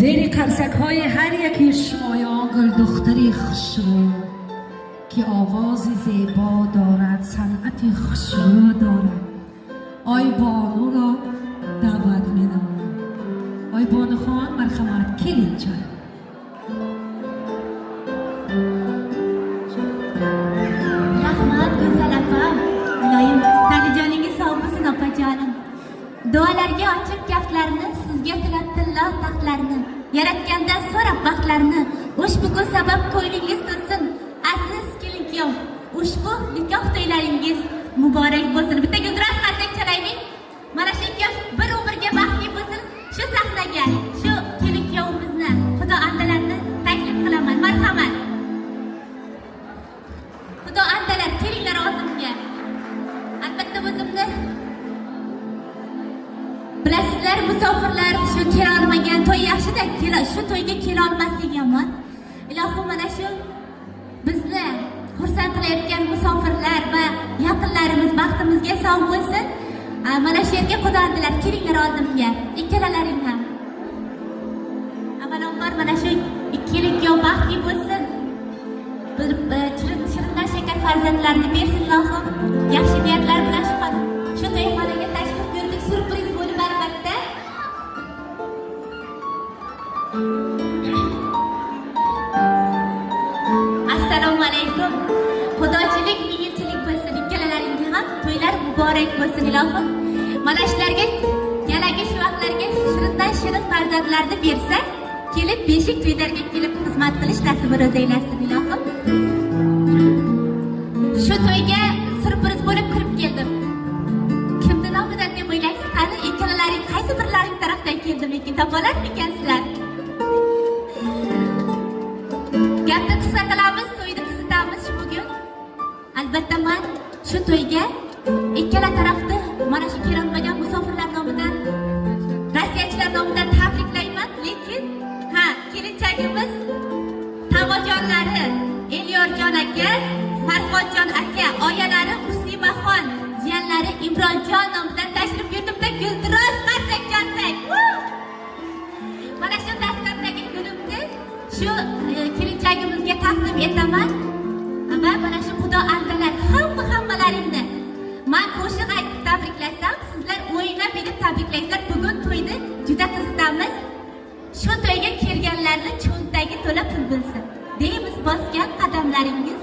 زیر قرسک های هر یکی شما گل دختری خوشرو که آوازی زیبا دارد، صنعتی خوشرو دارد. آی بانو را دعوت می‌نمایم. آی بانو خان مرحمت کلید جان. Rahmat go'zal opam. Iloyim, tanijoningiz sog' bo'lsin opajonim. Duolarga ochib kaftlarni, sizga tilab tillo taxtlarni. Yaratgandan so'rab baxtlarni, ushbu kun sabab ko'nglingiz to'lsin. Aziz kelin-kuyov, ushbu nikoh to'ylaringiz muborak bo'lsin. Bitta guldiroz qarsak chalaylik. Mana shu yosh bir umrga baxtli bo'lsin. Shu sahnaga, shu kelin-kuyovimizni, Xudo andalarni taklif qilaman. Marhamat. Xudo andalar kelinglar oldimga. Albatta o'zimni bilasizlar, musofirlar shu kela olmagan to'y yaxshida, shu to'yga kela olmaslik yomon. Ilohim, mana shu bizni xursand qilayotgan musofirlar va yaqinlarimiz baxtimizga sog' bo'lsin. Mana shu yerga Xudo andalar kelinglar oldimga. Ikkalalaring ham. Avvalambor mana shu ikkilikka baxtli bo'lsin. Shirindan shakar farzandlarni bersin Ilohim. Yaxshi niyatlar bilan shu to'yxonaga tashrif buyurdik, surpriz bo'lib albatta. Assalomu alaykum. Xudochilik mingchilik bo'lsin. Ikkalalaringga ham to'ylar muborak bo'lsin Ilohim. Mana shularga kelagi shu vaqtlarga shirindan shirin farzandlarni bersa, kelib beshik to'ylarga kelib xizmat qilish nasibini o'zi aylasin Ilohim. Shu to'yga surpriz bo'lib kirib keldim. Kimni nomidan deb o'ylaysiz? Qani ikkalalaring qaysi birlaring tarafdan keldim lekin topa olarmikansizlar? Gapni qisqa qilamiz, to'yni qisqatamiz shu bugun. Albatta men shu to'yga ikkala tarafni mana shu kelolmagan musofirlar nomidan, Rossiyachilar nomidan tabriklayman, lekin kelinchagimiz Tavojonlari Elyorjon aka, Farhodjon aka, oyalari Muslimaxon, jiyanlari Imronjon nomidan tashrif buyuribdi. Guldiroz qarsak chalsak. Mana shu dastlabdagi gulimni shu kelinchagimizga taqdim etaman. Va mana shu Xudo andalar hammalaringni men qo'shiq aytib tabriklasam, sizlar o'ynab berib tabriklaysizlar. Bugun to'yni juda qiziqamiz. Shu to'yga kelganlarni cho'ntagi to'la pul bo'lsin. Deymiz, bosgan qadamlaringiz